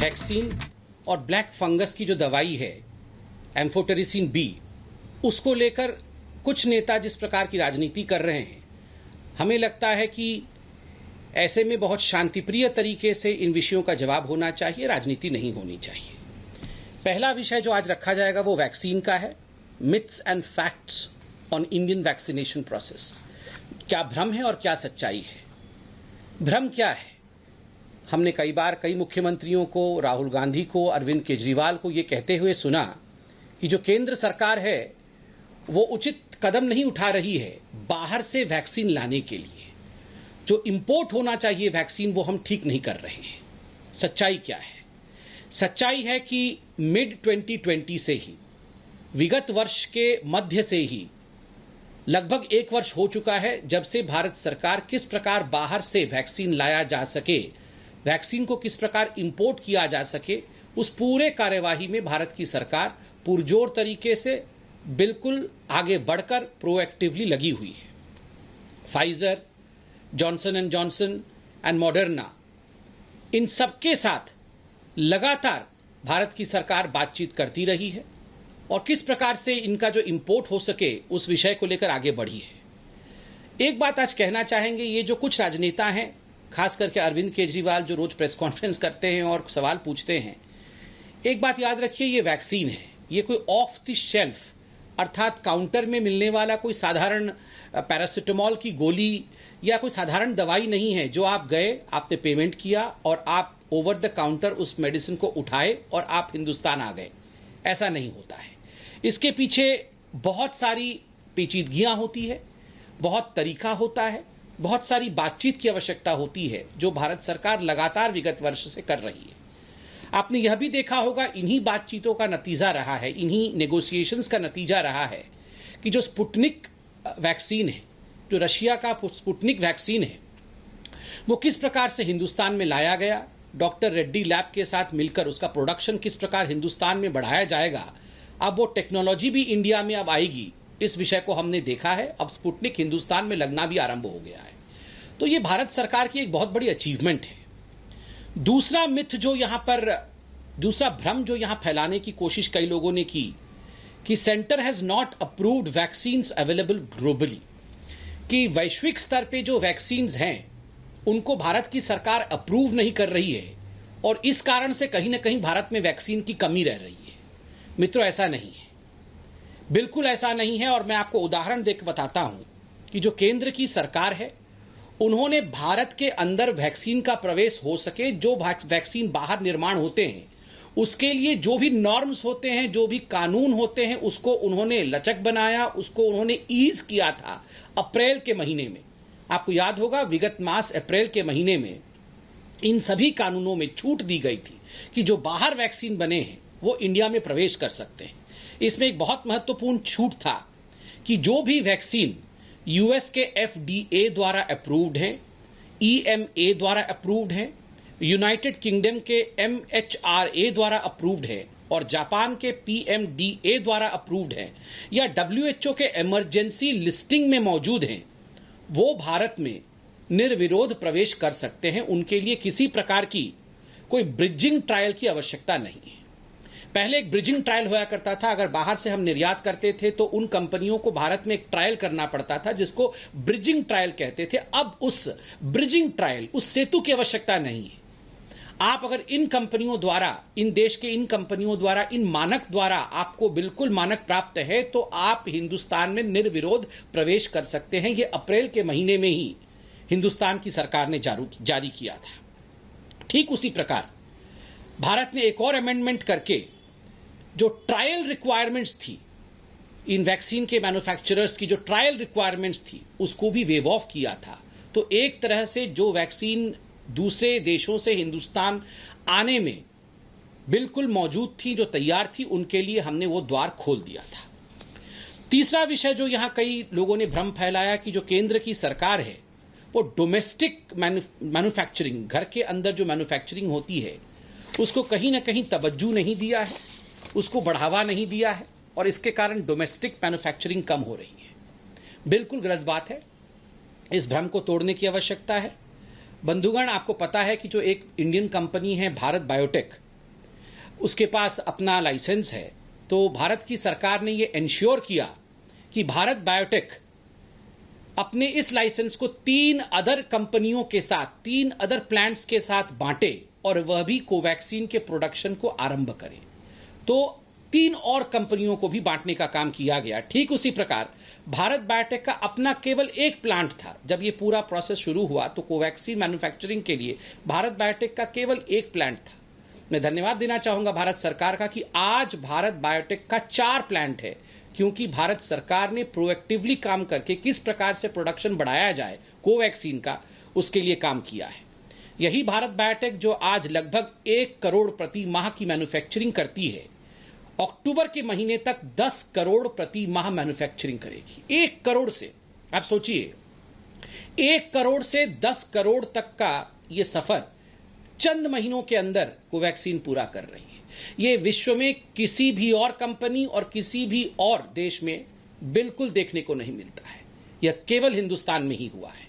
Vaccine और black fungus की जो दवाई है एम्फोटेरिसिन बी, उसको लेकर कुछ नेता जिस प्रकार की राजनीति कर रहे हैं, हमें लगता है कि ऐसे में बहुत शांतिप्रिय तरीके से इन विषयों का जवाब होना चाहिए, राजनीति नहीं होनी चाहिए। पहला विषय जो आज रखा जाएगा वो वैक्सीन का है, myths and facts on Indian vaccination process. क्या भ्रम है और क्या सच्चाई है? भ्रम क्या है? हमने कई बार कई मुख्यमंत्रियों को, राहुल गांधी को, अरविंद केजरीवाल को ये कहते हुए सुना कि जो केंद्र सरकार है वो उचित कदम नहीं उठा रही है बाहर से वैक्सीन लाने के लिए। जो इंपोर्ट होना चाहिए वैक्सीन वो हम ठीक नहीं कर रहे हैं। सच्चाई क्या है? सच्चाई है कि मिड 2020 से ही, विगत वर्ष के मध्य से ही लगभग 1 वर्ष हो चुका है जब से भारत सरकार किस प्रकार बाहर से वैक्सीन लाया जा सके, वैक्सीन को किस प्रकार इंपोर्ट किया जा सके, उस पूरे कार्यवाही में भारत की सरकार पुरजोर तरीके से बिल्कुल आगे बढ़कर प्रोएक्टिवली लगी हुई है। Pfizer, Johnson and Johnson and Moderna, इन सबके साथ लगातार भारत की सरकार बातचीत करती रही है और किस प्रकार से इनका जो इंपोर्ट हो सके उस विषय को लेकर आगे बढ़ी है। एक बात आज कहना चाहेंगे, ये जो कुछ राजनेता हैं, खास करके अरविंद केजरीवाल जो रोज प्रेस कॉन्फ्रेंस करते हैं और सवाल पूछते हैं, एक बात याद रखिए, ये वैक्सीन है, ये कोई ऑफ द शेल्फ अर्थात काउंटर में मिलने वाला कोई साधारण पैरासिटामोल की गोली या कोई साधारण दवाई नहीं है जो आप गए, आपने पेमेंट किया और आप ओवर द काउंटर उस मेडिसिन को उठाए और आप हिंदुस्तान आ गए। ऐसा नहीं होता है। इसके पीछे बहुत सारी पेचीदगियां होती है, बहुत तरीका होता है, बहुत सारी बातचीत की आवश्यकता होती है जो भारत सरकार लगातार विगत वर्ष से कर रही है। आपने यह भी देखा होगा, इन्हीं बातचीतों का नतीजा रहा है, इन्हीं नेगोशिएशंस का नतीजा रहा है कि जो स्पुतनिक वैक्सीन है, जो रशिया का स्पुतनिक वैक्सीन है, वो किस प्रकार से हिंदुस्तान में लाया गया, डॉक्टर रेड्डी लैब के साथ मिलकर उसका प्रोडक्शन किस प्रकार हिंदुस्तान में बढ़ाया जाएगा। अब वो टेक्नोलॉजी भी इंडिया में अब आएगी, इस विषय को हमने देखा है। अब स्पुतनिक हिंदुस्तान में लगना भी आरंभ हो गया है। तो ये भारत सरकार की एक बहुत बड़ी अचीवमेंट है। दूसरा मिथ जो यहां पर, दूसरा भ्रम जो यहां फैलाने की कोशिश कई लोगों ने की कि centre has not approved vaccines available globally, कि वैश्विक स्तर पे जो वैक्सीन्स हैं उनको भारत की सरकार अप्रूव नहीं कर रही है और इस कारण से कहीं ना कहीं भारत में वैक्सीन की कमी रह रही है। मित्रों, ऐसा नहीं है, बिल्कुल ऐसा नहीं है। और मैं आपको उदाहरण देकर बताता हूं कि जो केंद्र की सरकार है, उन्होंने भारत के अंदर वैक्सीन का प्रवेश हो सके, जो वैक्सीन बाहर निर्माण होते हैं उसके लिए जो भी नॉर्म्स होते हैं, जो भी कानून होते हैं, उसको उन्होंने लचक बनाया, उसको उन्होंने ईज किया था अप्रैल के महीने में। आपको याद होगा, विगत मास अप्रैल के महीने में इन सभी कानूनों में छूट दी गई थी कि जो बाहर वैक्सीन बने हैं वो इंडिया में प्रवेश कर सकते हैं। इसमें एक बहुत महत्वपूर्ण छूट था कि जो भी वैक्सीन यूएस के FDA द्वारा अप्रूव्ड हैं, EMA द्वारा अप्रूव्ड हैं, यूनाइटेड किंगडम के MHRA द्वारा अप्रूव्ड है और जापान के PMDA द्वारा अप्रूव्ड है या WHO के इमरजेंसी लिस्टिंग में मौजूद हैं, वो भारत में निर्विरोध प्रवेश कर सकते हैं। उनके लिए किसी प्रकार की कोई ब्रिजिंग ट्रायल की आवश्यकता नहीं है। पहले एक ब्रिजिंग ट्रायल होया करता था, अगर बाहर से हम निर्यात करते थे तो उन कंपनियों को भारत में एक ट्रायल करना पड़ता था जिसको ब्रिजिंग ट्रायल कहते थे। अब उस ब्रिजिंग ट्रायल, उस सेतु की आवश्यकता नहीं है। आप अगर इन कंपनियों द्वारा, इन देश के इन कंपनियों द्वारा, इन मानक द्वारा आपको बिल्कुल मानक प्राप्त है तो आप हिंदुस्तान में निर्विरोध प्रवेश कर सकते हैं। ये अप्रैल के महीने में ही हिंदुस्तान की सरकार ने जारी किया था। ठीक उसी प्रकार भारत ने एक और अमेंडमेंट करके जो ट्रायल रिक्वायरमेंट्स थी, इन वैक्सीन के मैन्युफैक्चरर्स की जो ट्रायल रिक्वायरमेंट्स थी, उसको भी वेव ऑफ किया था। तो एक तरह से जो वैक्सीन दूसरे देशों से हिंदुस्तान आने में बिल्कुल मौजूद थी, जो तैयार थी, उनके लिए हमने वो द्वार खोल दिया था। तीसरा विषय जो यहां कई लोगों ने भ्रम फैलाया कि जो केंद्र की सरकार है वो डोमेस्टिक मैन्युफैक्चरिंग, घर के अंदर जो मैन्युफैक्चरिंग होती है, उसको कहीं ना कहीं तवज्जो नहीं दिया है, उसको बढ़ावा नहीं दिया है और इसके कारण डोमेस्टिक मैन्युफैक्चरिंग कम हो रही है। बिल्कुल गलत बात है। इस भ्रम को तोड़ने की आवश्यकता है। बंधुगण, आपको पता है कि जो एक इंडियन कंपनी है भारत बायोटेक, उसके पास अपना लाइसेंस है, तो भारत की सरकार ने ये इंश्योर किया कि भारत बायोटेक अपने इस लाइसेंस को 3 अदर कंपनियों के साथ, 3 अदर प्लांट्स के साथ बांटे और वह भी कोवैक्सीन के प्रोडक्शन को आरंभ करे। तो 3 और कंपनियों को भी बांटने का काम किया गया। ठीक उसी प्रकार भारत बायोटेक का अपना केवल एक प्लांट था। जब ये पूरा प्रोसेस शुरू हुआ तो कोवैक्सीन मैन्युफैक्चरिंग के लिए भारत बायोटेक का केवल एक प्लांट था। मैं धन्यवाद देना चाहूंगा भारत सरकार का कि आज भारत बायोटेक का 4 प्लांट है, क्योंकि भारत सरकार ने प्रोएक्टिवली काम करके किस प्रकार से प्रोडक्शन बढ़ाया जाए कोवैक्सीन का, उसके लिए काम किया है। यही भारत बायोटेक जो आज लगभग 1 करोड़ प्रति माह की मैन्युफैक्चरिंग करती है, अक्टूबर के महीने तक 10 करोड़ प्रति माह मैन्युफैक्चरिंग करेगी। 1 करोड़ से, आप सोचिए, 1 करोड़ से 10 करोड़ तक का यह सफर चंद महीनों के अंदर कोवैक्सीन पूरा कर रही है। यह विश्व में किसी भी और कंपनी और किसी भी और देश में बिल्कुल देखने को नहीं मिलता है। यह केवल हिंदुस्तान में ही हुआ है।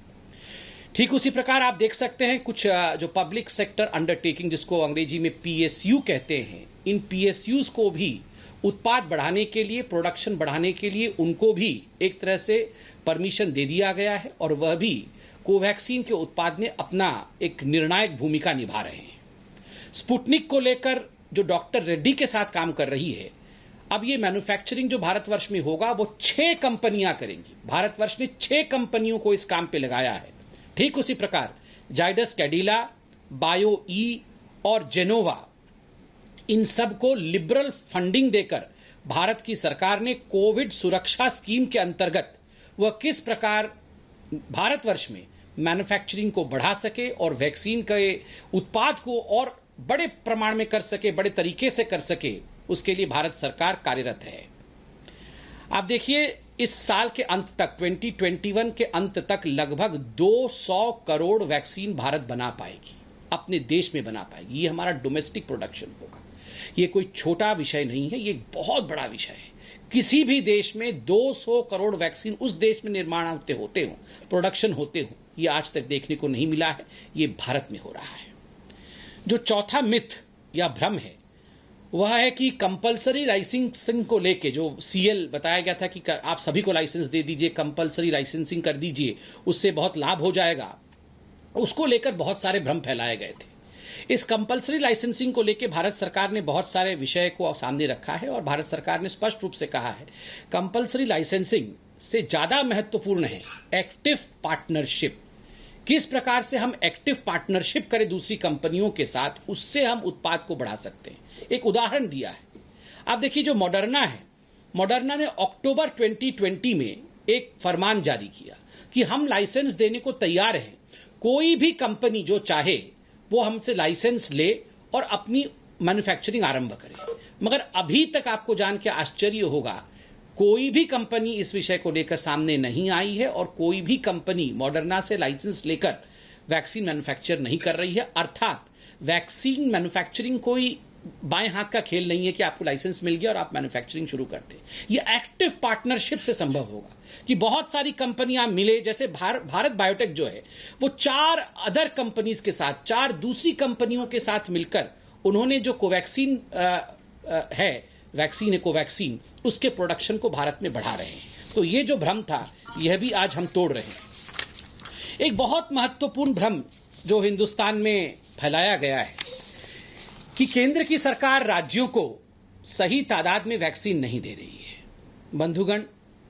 ठीक उसी प्रकार आप देख सकते हैं कुछ जो पब्लिक सेक्टर अंडरटेकिंग, जिसको अंग्रेजी में पीएसयू कहते हैं, इन पीएसयूज को भी उत्पाद बढ़ाने के लिए, प्रोडक्शन बढ़ाने के लिए उनको भी एक तरह से परमिशन दे दिया गया है और वह भी कोवैक्सीन के उत्पाद में अपना एक निर्णायक भूमिका निभा रहे हैं। स्पुतनिक को लेकर जो डॉक्टर रेड्डी के साथ काम कर रही है, अब ये मैन्युफैक्चरिंग जो भारतवर्ष में होगा वो 6 कंपनियां करेंगी। भारतवर्ष ने 6 कंपनियों को इस काम पे लगाया है। ठीक उसी प्रकार जाइडस कैडिला, बायो ई और जेनोवा, इन सब को लिबरल फंडिंग देकर भारत की सरकार ने कोविड सुरक्षा स्कीम के अंतर्गत वह किस प्रकार भारतवर्ष में मैन्युफैक्चरिंग को बढ़ा सके और वैक्सीन के उत्पाद को और बड़े प्रमाण में कर सके, बड़े तरीके से कर सके, उसके लिए भारत सरकार कार्यरत है। आप देखिए, इस साल के अंत तक, 2021 के अंत तक लगभग 200 करोड़ वैक्सीन भारत बना पाएगी, अपने देश में बना पाएगी। ये हमारा डोमेस्टिक प्रोडक्शन होगा। ये कोई छोटा विषय नहीं है, ये एक बहुत बड़ा विषय है। किसी भी देश में 200 करोड़ वैक्सीन उस देश में निर्माण होते हो, प्रोडक्शन होते हो, ये आज तक देखने को नहीं मिला है। ये भारत में हो रहा है। जो चौथा मिथ या भ्रम है वह है कि कंपलसरी लाइसेंसिंग को लेके जो सीएल बताया गया था कि आप सभी को लाइसेंस दे दीजिए, कंपलसरी लाइसेंसिंग कर दीजिए, उससे बहुत लाभ हो जाएगा, उसको लेकर बहुत सारे भ्रम फैलाए गए थे। इस कंपलसरी लाइसेंसिंग को लेकर भारत सरकार ने बहुत सारे विषय को सामने रखा है और भारत सरकार ने स्पष्ट रूप से कहा है कंपलसरी लाइसेंसिंग से ज्यादा महत्वपूर्ण है एक्टिव पार्टनरशिप। किस प्रकार से हम एक्टिव पार्टनरशिप करें दूसरी कंपनियों के साथ, उससे हम उत्पाद को बढ़ा सकते हैं। एक उदाहरण दिया है। आप देखिए, जो मॉडर्ना है, मॉडर्ना ने अक्टूबर 2020 में एक फरमान जारी किया कि हम लाइसेंस देने को तैयार हैं, कोई भी कंपनी जो चाहे वो हमसे लाइसेंस ले और अपनी मैन्युफैक्चरिंग आरंभ करे। मगर अभी तक आपको जान के आश्चर्य होगा, कोई भी कंपनी इस विषय को लेकर सामने नहीं आई है और कोई भी कंपनी मॉडर्ना से लाइसेंस लेकर वैक्सीन मैन्युफैक्चर नहीं कर रही है। अर्थात वैक्सीन मैन्युफैक्चरिंग कोई बाएं हाथ का खेल नहीं है कि आपको लाइसेंस मिल गया और आप मैन्युफैक्चरिंग शुरू करते। ये एक्टिव पार्टनरशिप से संभव होगा कि बहुत सारी कंपनियां मिले, जैसे भारत बायोटेक जो है वो 4 अदर कंपनीज के साथ, 4 दूसरी कंपनियों के साथ मिलकर उन्होंने जो कोवैक्सीन है, वैक्सीन है कोवैक्सीन, उसके प्रोडक्शन को भारत में बढ़ा रहे हैं। तो ये जो भ्रम था, यह भी आज हम तोड़ रहे हैं। एक बहुत महत्वपूर्ण भ्रम जो हिंदुस्तान में फैलाया गया है कि केंद्र की सरकार राज्यों को सही तादाद में वैक्सीन नहीं दे रही है। बंधुगण,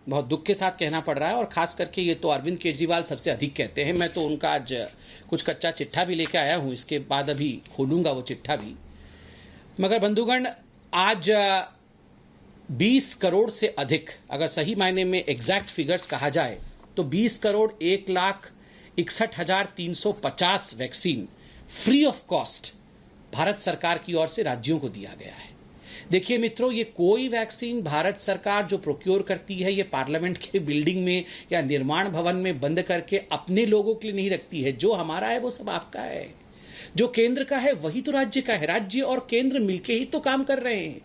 बहुत दुख के साथ कहना पड़ रहा है और खास करके ये तो अरविंद केजरीवाल सबसे अधिक कहते हैं। मैं तो उनका आज कुछ कच्चा चिट्ठा भी लेके आया हूं, इसके बाद अभी खोलूंगा वो चिट्ठा भी। मगर बंधुगण, आज 20 करोड़ से अधिक, अगर सही मायने में एग्जैक्ट फिगर्स कहा जाए तो 20 crore 1,61,350 vaccine free of cost Bharat सरकार की ओर से राज्यों को दिया गया है। देखिए मित्रों, ये कोई वैक्सीन भारत सरकार जो प्रोक्योर करती है, ये पार्लियामेंट के बिल्डिंग में या निर्माण भवन में बंद करके अपने लोगों के लिए नहीं रखती है। जो हमारा है वो सब आपका है, जो केंद्र का है वही तो राज्य का है। राज्य और केंद्र मिलके ही तो काम कर रहे हैं।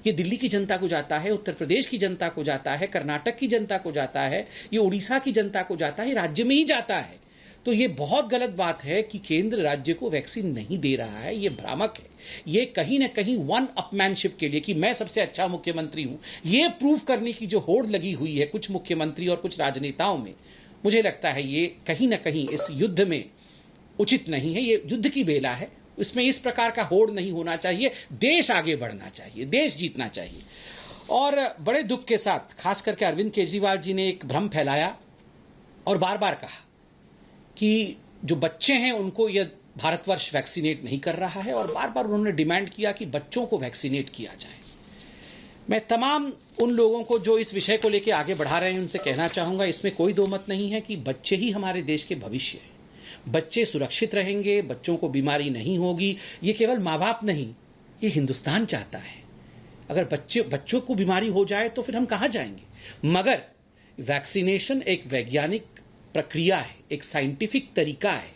ये दिल्ली की जनता को जाता है, उत्तर प्रदेश की जनता को जाता है, कर्नाटक की जनता को जाता है, ये उड़ीसा की जनता को जाता है, राज्य में ही जाता है। तो ये बहुत गलत बात है कि केंद्र राज्य को वैक्सीन नहीं दे रहा है, ये भ्रामक है। ये कहीं ना कहीं वन अपमैनशिप के लिए कि मैं सबसे अच्छा मुख्यमंत्री हूं, ये प्रूव करने की जो होड़ लगी हुई है कुछ मुख्यमंत्री और कुछ राजनेताओं में, मुझे लगता है ये कहीं ना कहीं इस युद्ध में उचित नहीं है। ये युद्ध की बेला है, इसमें इस प्रकार का होड़ नहीं होना चाहिए। देश आगे बढ़ना चाहिए, देश जीतना चाहिए। और बड़े दुख के साथ खास करके अरविंद केजरीवाल जी ने एक भ्रम फैलाया और बार बार कहा कि जो बच्चे हैं उनको यह भारतवर्ष वैक्सीनेट नहीं कर रहा है, और बार बार उन्होंने डिमांड किया कि बच्चों को वैक्सीनेट किया जाए। मैं तमाम उन लोगों को जो इस विषय को लेकर आगे बढ़ा रहे हैं उनसे कहना चाहूंगा, इसमें कोई दो मत नहीं है कि बच्चे ही हमारे देश के भविष्य हैं। बच्चे सुरक्षित रहेंगे, बच्चों को बीमारी नहीं होगी, ये केवल माँ बाप नहीं, ये हिंदुस्तान चाहता है। अगर बच्चों को बीमारी हो जाए तो फिर हम कहाँ जाएंगे। मगर वैक्सीनेशन एक वैज्ञानिक प्रक्रिया है, एक साइंटिफिक तरीका है,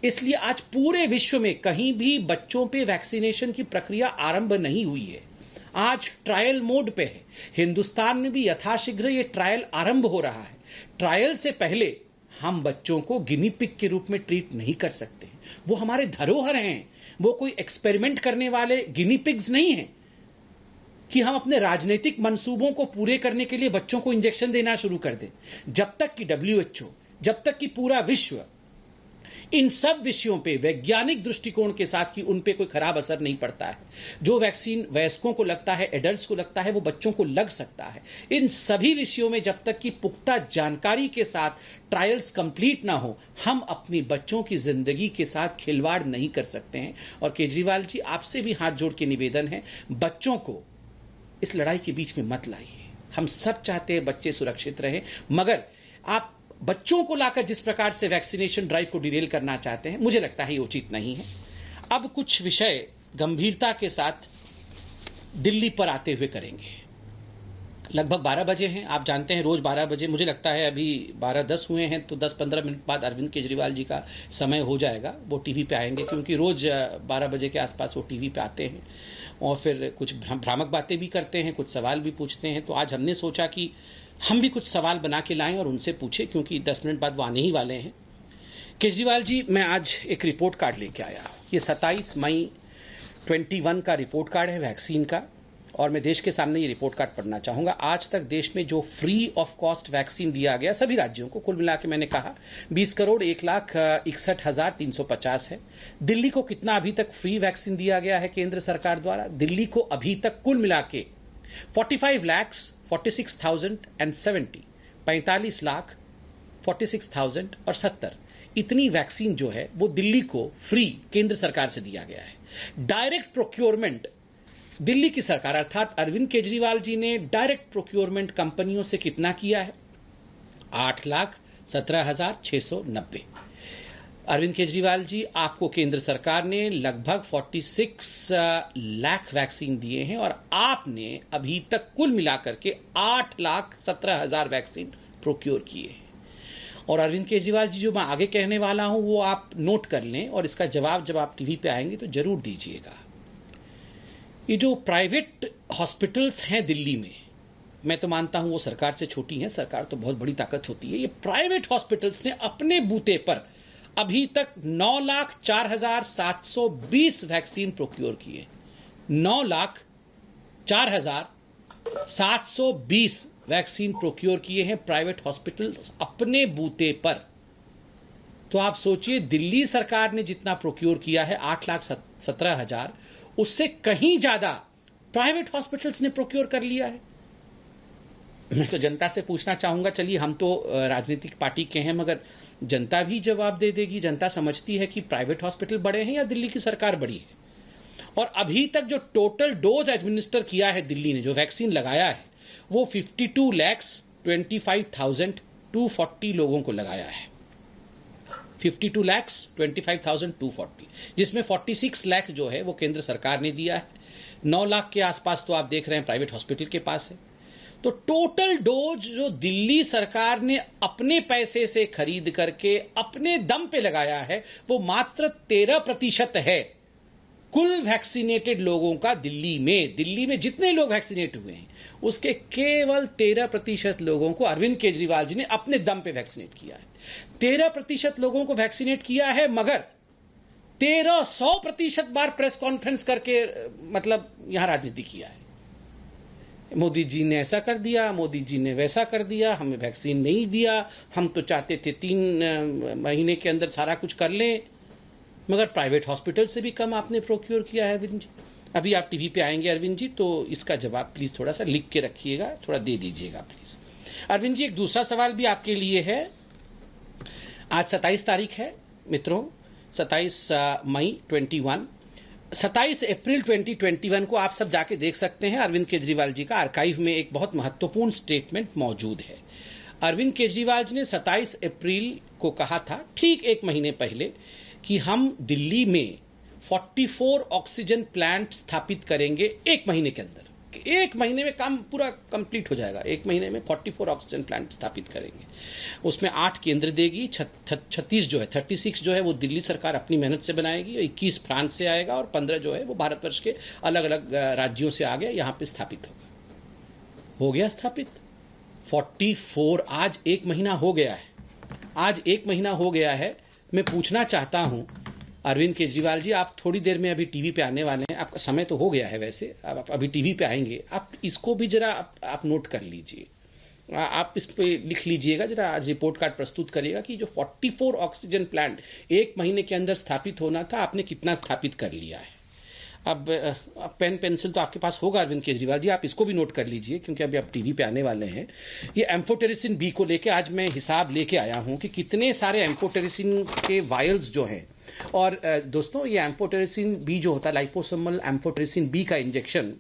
इसलिए आज पूरे विश्व में कहीं भी बच्चों पे वैक्सीनेशन की प्रक्रिया आरंभ नहीं हुई है। आज ट्रायल मोड पे है। हिंदुस्तान में भी यथाशीघ्र ये ट्रायल आरंभ हो रहा है। ट्रायल से पहले हम बच्चों को गिनी पिग के रूप में ट्रीट नहीं कर सकते। वो हमारे धरोहर हैं, वो कोई एक्सपेरिमेंट करने वाले गिनी पिग्स नहीं हैं कि हम अपने राजनीतिक मंसूबों को पूरे करने के लिए बच्चों को इंजेक्शन देना शुरू कर दें। जब तक कि WHO, जब तक कि पूरा विश्व इन सब विषयों पे वैज्ञानिक दृष्टिकोण के साथ कि उन पे कोई खराब असर नहीं पड़ता है, जो वैक्सीन वयस्कों को लगता है, एडल्ट्स को लगता है, वो बच्चों को लग सकता है। इन सभी विषयों में जब तक कि पुख्ता जानकारी के साथ ट्रायल्स कंप्लीट ना हो, हम अपनी बच्चों की जिंदगी के साथ खिलवाड़ नहीं कर सकते हैं। और केजरीवाल जी, आपसे भी हाथ जोड़ के निवेदन है, बच्चों को इस लड़ाई के बीच में मत लाइए। हम सब चाहते हैं बच्चे सुरक्षित रहें, मगर आप बच्चों को लाकर जिस प्रकार से वैक्सीनेशन ड्राइव को डिरेल करना चाहते हैं, मुझे लगता है ये उचित नहीं है। अब कुछ विषय गंभीरता के साथ दिल्ली पर आते हुए करेंगे। लगभग 12 बजे हैं, आप जानते हैं रोज 12 बजे, मुझे लगता है अभी 12:10 हुए हैं, तो 10-15 मिनट बाद अरविंद केजरीवाल जी का समय हो जाएगा, वो टीवी पे आएंगे, क्योंकि रोज 12 बजे के आसपास वो टीवी पे आते हैं और फिर कुछ भ्रामक बातें भी करते हैं, कुछ सवाल भी पूछते हैं। तो आज हमने सोचा कि हम भी कुछ सवाल बना के लाएं और उनसे पूछें, क्योंकि 10 मिनट बाद वो आने ही वाले हैं। केजरीवाल जी, मैं आज एक रिपोर्ट कार्ड लेके आया। ये 27 मई 21 का रिपोर्ट कार्ड है वैक्सीन का, और मैं देश के सामने ये रिपोर्ट कार्ड पढ़ना चाहूंगा। आज तक देश में जो फ्री ऑफ कॉस्ट वैक्सीन दिया गया सभी राज्यों को, कुल मिला के मैंने कहा 20,01,61,350 है। दिल्ली को कितना अभी तक फ्री वैक्सीन दिया गया है केंद्र सरकार द्वारा? दिल्ली को अभी तक कुल मिला के 45,46,070, 45,46,070 इतनी वैक्सीन जो है वो दिल्ली को फ्री केंद्र सरकार से दिया गया है। डायरेक्ट प्रोक्योरमेंट दिल्ली की सरकार अर्थात अरविंद केजरीवाल जी ने डायरेक्ट प्रोक्योरमेंट कंपनियों से कितना किया है? 8,17,690। अरविंद केजरीवाल जी, आपको केंद्र सरकार ने लगभग 46 लाख वैक्सीन दिए हैं और आपने अभी तक कुल मिलाकर के 8,17,000 वैक्सीन प्रोक्योर किए हैं। और अरविंद केजरीवाल जी, जो मैं आगे कहने वाला हूं वो आप नोट कर लें और इसका जवाब जब आप टीवी पे आएंगे तो जरूर दीजिएगा। ये जो प्राइवेट हॉस्पिटल्स हैं दिल्ली में, मैं तो मानता हूं वो सरकार से छोटी हैं, सरकार तो बहुत बड़ी ताकत होती है। ये प्राइवेट हॉस्पिटल्स ने अपने बूते पर अभी तक 9,04,720 वैक्सीन प्रोक्योर किए। 9,04,720 वैक्सीन प्रोक्योर किए हैं प्राइवेट हॉस्पिटल्स अपने बूते पर। तो आप सोचिए, दिल्ली सरकार ने जितना प्रोक्योर किया है 8,17,000, उससे कहीं ज्यादा प्राइवेट हॉस्पिटल्स ने प्रोक्योर कर लिया है। मैं तो जनता से पूछना चाहूंगा, चलिए हम तो राजनीतिक पार्टी के हैं, मगर जनता भी जवाब दे देगी। जनता समझती है कि प्राइवेट हॉस्पिटल बड़े हैं या दिल्ली की सरकार बड़ी है। और अभी तक जो टोटल डोज एडमिनिस्टर किया है दिल्ली ने, जो वैक्सीन लगाया है, वो 52,25,240 लोगों को लगाया है। 52,25,240, जिसमें 46 लाख जो है वो केंद्र सरकार ने दिया है। 9 लाख के आसपास तो आप देख रहे हैं प्राइवेट हॉस्पिटल के पास है। तो टोटल डोज जो दिल्ली सरकार ने अपने पैसे से खरीद करके अपने दम पे लगाया है, वो मात्र 13% है। कुल वैक्सीनेटेड लोगों का दिल्ली में जितने लोग वैक्सीनेट हुए हैं उसके केवल 13% लोगों को अरविंद केजरीवाल जी ने अपने दम पे वैक्सीनेट किया है। 13% लोगों को वैक्सीनेट किया है, मगर 1300% बार प्रेस कॉन्फ्रेंस करके मतलब यहां राजनीति किया है। मोदी जी ने ऐसा कर दिया, मोदी जी ने वैसा कर दिया, हमें वैक्सीन नहीं दिया, हम तो चाहते थे 3 महीने के अंदर सारा कुछ कर लें, मगर प्राइवेट हॉस्पिटल से भी कम आपने प्रोक्योर किया है अरविंद जी। अभी आप टीवी पे आएंगे अरविंद जी, तो इसका जवाब प्लीज थोड़ा सा लिख के रखिएगा, थोड़ा दे दीजिएगा प्लीज। अरविंद जी, एक दूसरा सवाल भी आपके लिए है। आज 27 तारीख है मित्रों, 27 मई 21, 27 अप्रैल 2021 को आप सब जाके देख सकते हैं। अरविंद केजरीवाल जी का आर्काइव में एक बहुत महत्वपूर्ण स्टेटमेंट मौजूद है। अरविंद केजरीवाल जी ने 27 अप्रैल को कहा था, ठीक 1 महीने पहले, कि हम दिल्ली में 44 ऑक्सीजन प्लांट स्थापित करेंगे 1 महीने के अंदर। 1 महीने में काम पूरा कंप्लीट हो जाएगा। 1 महीने में 44 ऑक्सीजन प्लांट स्थापित करेंगे। उसमें 8 केंद्र देगी, 36 जो है वो दिल्ली सरकार अपनी मेहनत से बनाएगी, 21 फ्रांस से आएगा और 15 जो है वो भारतवर्ष के अलग अलग राज्यों से आ गया, यहाँ पे स्थापित होगा। हो गया स्थापित 44। आज 1 महीना हो गया है। आज 1 महीना हो गया है। मैं पूछना चाहता हूं अरविंद केजरीवाल जी, आप थोड़ी देर में अभी टीवी पे आने वाले हैं, आपका समय तो हो गया है वैसे, आप अभी टीवी पे आएंगे, आप इसको भी जरा आप नोट कर लीजिए, आप इस पे लिख लीजिएगा जरा, आज रिपोर्ट कार्ड प्रस्तुत करिएगा कि जो 44 ऑक्सीजन प्लांट 1 महीने के अंदर स्थापित होना था, आपने कितना स्थापित कर लिया है। अब पेन पेंसिल तो आपके पास होगा अरविंद केजरीवाल जी, आप इसको भी नोट कर लीजिए, क्योंकि अभी आप टीवी पे आने वाले हैं। ये एम्फोटेरिसिन बी को लेके आज मैं हिसाब लेके आया हूं कि कितने सारे एम्फोटेरिसिन के वायल्स जो हैं। और दोस्तों, ये एम्फोटेरिसिन बी जो होता है, लाइपोसोमल एम्फोटेरिसिन बी का इंजेक्शन,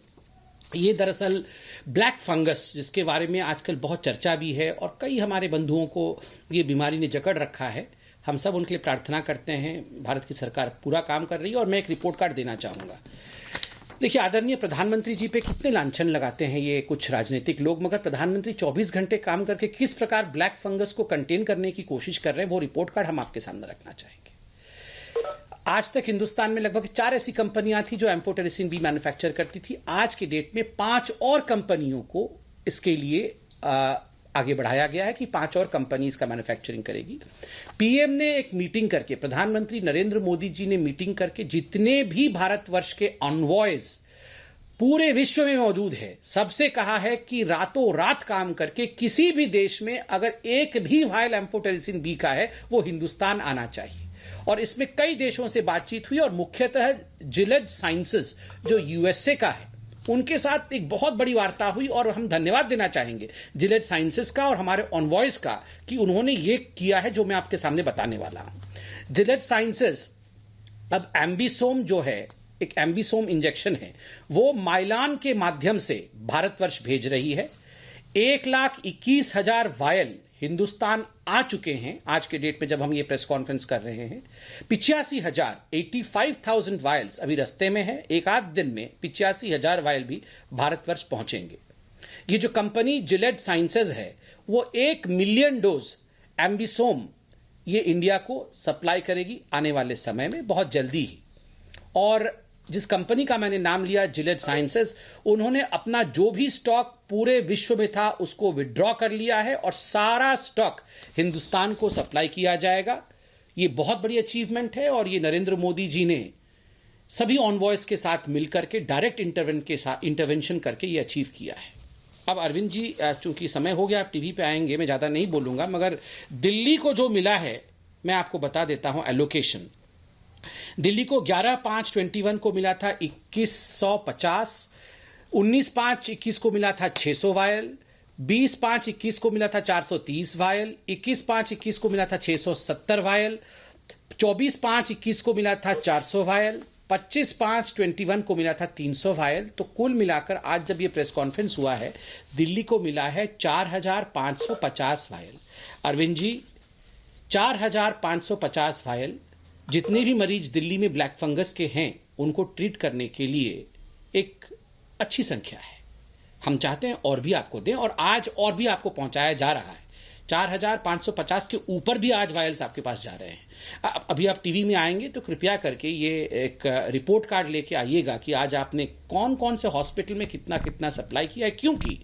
ये दरअसल ब्लैक फंगस, जिसके बारे में आजकल बहुत चर्चा भी है और कई हमारे बंधुओं को ये बीमारी ने जकड़ रखा है। हम सब उनके लिए प्रार्थना करते हैं। भारत की सरकार पूरा काम कर रही है। और मैं एक रिपोर्ट कार्ड देना चाहूंगा। देखिए, आदरणीय प्रधानमंत्री जी पे कितने लांछन लगाते हैं ये कुछ राजनीतिक लोग, मगर प्रधानमंत्री 24 घंटे काम करके किस प्रकार ब्लैक फंगस को कंटेन करने की कोशिश कर रहे हैं, वो रिपोर्ट कार्ड हम आपके सामने रखना चाहेंगे। आज तक हिंदुस्तान में लगभग 4 ऐसी कंपनियां थी जो एम्फोटेरिसिन बी मैन्युफैक्चर करती थी। आज के डेट में 5 और कंपनियों को इसके लिए आगे बढ़ाया गया है कि 5 और कंपनी इसका मैन्युफैक्चरिंग करेगी। पीएम ने एक मीटिंग करके, प्रधानमंत्री नरेंद्र मोदी जी ने मीटिंग करके जितने भी भारतवर्ष के अनवॉयज पूरे विश्व में मौजूद है, सबसे कहा है कि रातों रात काम करके किसी भी देश में अगर एक भी वायल एम्फोटेरिसिन बी का है, वो हिंदुस्तान आना चाहिए। और इसमें कई देशों से बातचीत हुई और मुख्यतः जिलेड साइंसेस जो यूएसए का है, उनके साथ एक बहुत बड़ी वार्ता हुई। और हम धन्यवाद देना चाहेंगे जिलेड साइंसेस का और हमारे ऑनवॉयस का कि उन्होंने ये किया है जो मैं आपके सामने बताने वाला हूं। जिलेड साइंसेस अब एम्बिसोम जो है, एक एम्बिसोम इंजेक्शन है, वो माइलान के माध्यम से भारतवर्ष भेज रही है। 1,21,000 वायल हिंदुस्तान आ चुके हैं आज के डेट में जब हम ये प्रेस कॉन्फ्रेंस कर रहे हैं। 85,000 वायल्स अभी रास्ते में है। एक आध दिन में 85,000 वायल भी भारतवर्ष पहुंचेंगे। ये जो कंपनी जिलेड साइंसेज है, वो 1 मिलियन डोज एम्बिसोम ये इंडिया को सप्लाई करेगी आने वाले समय में, बहुत जल्दी ही। और जिस कंपनी का मैंने नाम लिया जिलेड साइंसेज, उन्होंने अपना जो भी स्टॉक पूरे विश्व में था उसको विड्रॉ कर लिया है और सारा स्टॉक हिंदुस्तान को सप्लाई किया जाएगा। ये बहुत बड़ी अचीवमेंट है और ये नरेंद्र मोदी जी ने सभी ऑनवॉयस के साथ मिलकर के डायरेक्ट इंटरवेंशन करके ये अचीव किया है। अब अरविंद जी, चूंकि समय हो गया, आप टीवी पे आएंगे, मैं ज्यादा नहीं बोलूंगा, मगर दिल्ली को जो मिला है मैं आपको बता देता हूं एलोकेशन। दिल्ली को 11/5/21 को मिला था 2150, 19/5/21 को मिला था 600 वायल, 20/5/21 को मिला था 430 वायल, 21/5/21 को मिला था 670 वायल, 24/5/21 को मिला था 400 वायल, 25/5/21 को मिला था 300 वायल। तो कुल मिलाकर आज जब ये प्रेस कॉन्फ्रेंस हुआ है, दिल्ली को मिला है 4,550 वायल। अरविंद जी, 4,550 वायल, जितने भी मरीज दिल्ली में ब्लैक फंगस के हैं उनको ट्रीट करने के लिए एक अच्छी संख्या है। हम चाहते हैं और भी आपको दें और आज और भी आपको पहुंचाया जा रहा है। 4,550 के ऊपर भी आज वायल्स आपके पास जा रहे हैं। अभी आप टीवी में आएंगे तो कृपया करके ये एक रिपोर्ट कार्ड लेके आइएगा कि आज आपने कौन कौन से हॉस्पिटल में कितना कितना सप्लाई किया है, क्योंकि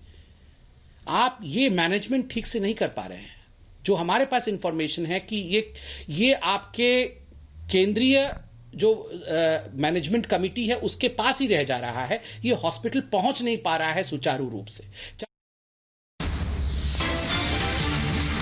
आप ये मैनेजमेंट ठीक से नहीं कर पा रहे हैं। जो हमारे पास इंफॉर्मेशन है कि ये आपके केंद्रीय जो मैनेजमेंट कमिटी है उसके पास ही रह जा रहा है, ये हॉस्पिटल पहुंच नहीं पा रहा है सुचारू रूप से।